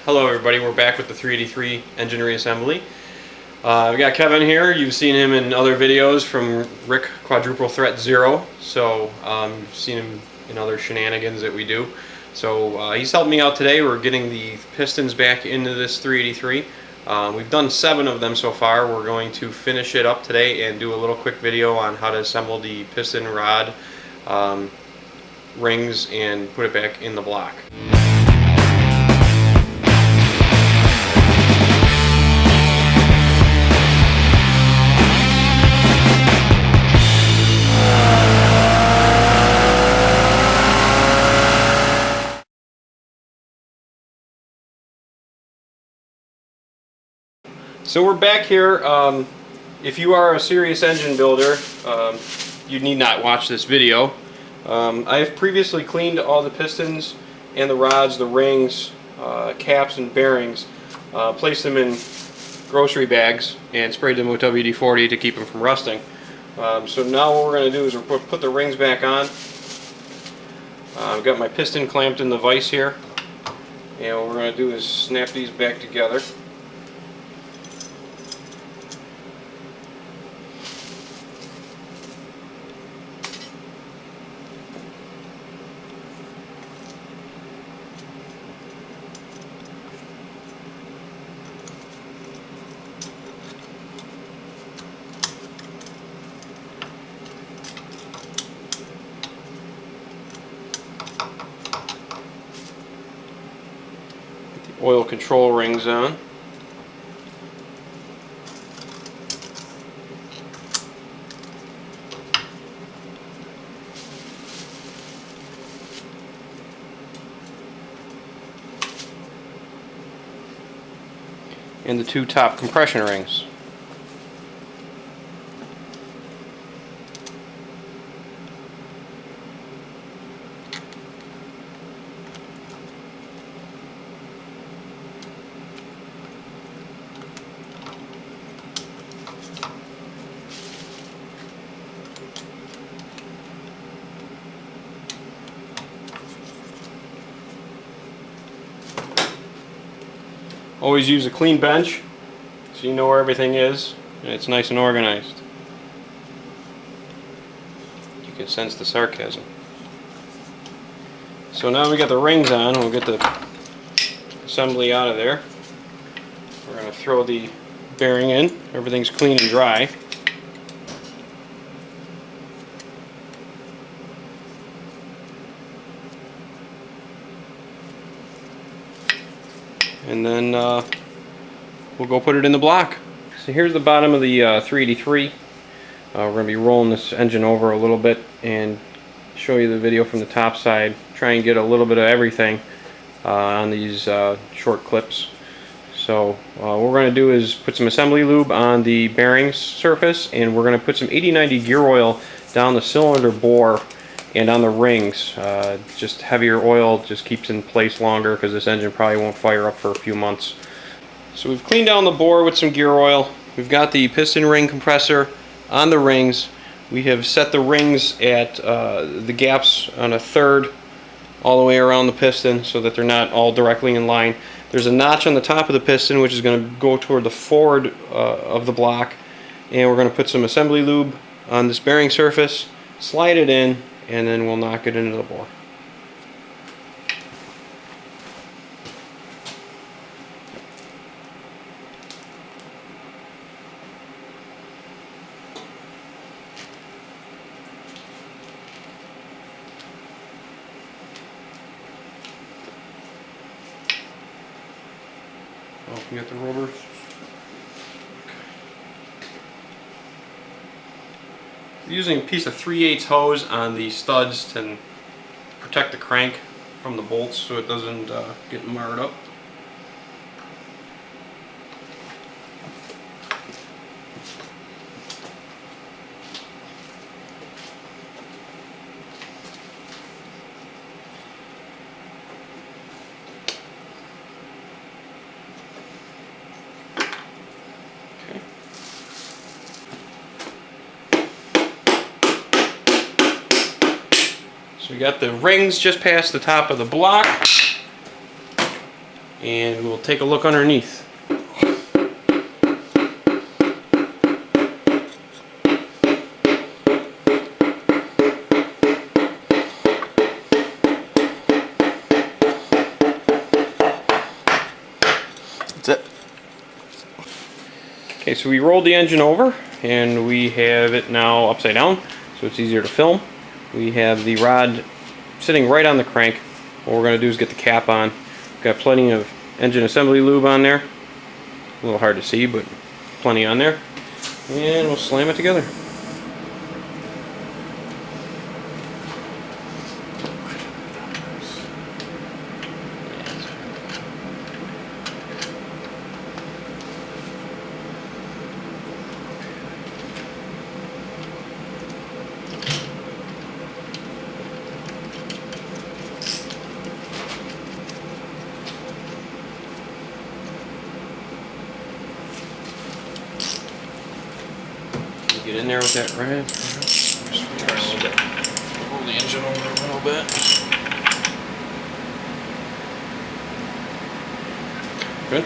Hello everybody, we're back with the 383 engine reassembly. We got Kevin here. You've seen him in other videos from Rick Quadruple Threat Zero, so you've seen him in other shenanigans that we do. So he's helping me out today. We're getting the pistons back into this 383. We've done 7 of them so far. We're going to finish it up today and do a little quick video on how to assemble the piston rod rings and put it back in the block. So we're back here. If you are a serious engine builder, you need not watch this video. I have previously cleaned all the pistons and the rods, the rings, caps and bearings, placed them in grocery bags and sprayed them with WD-40 to keep them from rusting. So now what we're going to do is we're put the rings back on. I've got my piston clamped in the vise here, and what we're going to do is snap these back together. Oil control rings on. And the 2 top compression rings. Always use a clean bench so you know where everything is and it's nice and organized. You can sense the sarcasm. So now we got the rings on, we'll get the assembly out of there. We're going to throw the bearing in. Everything's clean and dry. And then we'll go put it in the block. So here's the bottom of the 383. We're going to be rolling this engine over a little bit and show you the video from the top side. Try and get a little bit of everything on these short clips. So what we're going to do is put some assembly lube on the bearings surface, and we're going to put some 80-90 gear oil down the cylinder bore and on the rings. Just heavier oil just keeps in place longer because this engine probably won't fire up for a few months. So we've cleaned down the bore with some gear oil. We've got the piston ring compressor on the rings. We have set the rings at the gaps on a third all the way around the piston so that they're not all directly in line. There's a notch on the top of the piston which is going to go toward the forward of the block, and we're going to put some assembly lube on this bearing surface, slide it in, and then we'll knock it into the bore. Oh, you got the rubbers? Using a piece of 3/8 hose on the studs to protect the crank from the bolts so it doesn't get marred up. So we got the rings just past the top of the block, and we'll take a look underneath. That's it. Okay, so we rolled the engine over and we have it now upside down so it's easier to film. We have the rod sitting right on the crank. What we're going to do is get the cap on. We've got plenty of engine assembly lube on there. A little hard to see, but plenty on there. And we'll slam it together. Get in there with that rod. Just turn a little bit. Pull the engine over a little bit. Good.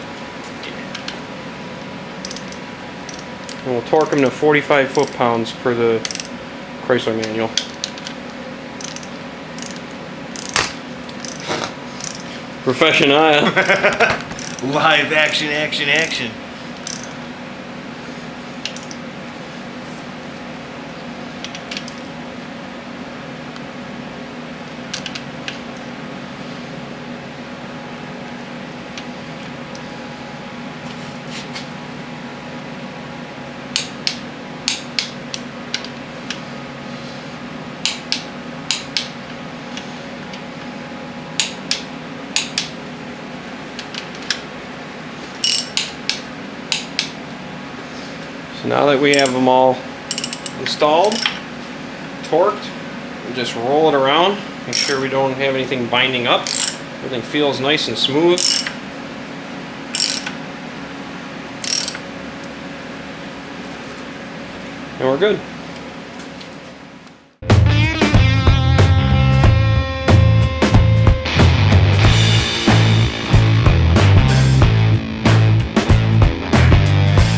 And we'll torque them to 45 foot-pounds per the Chrysler manual. Professional. Live action, action, action. So now that we have them all installed, torqued, we'll just roll it around, make sure we don't have anything binding up. Everything feels nice and smooth. And we're good.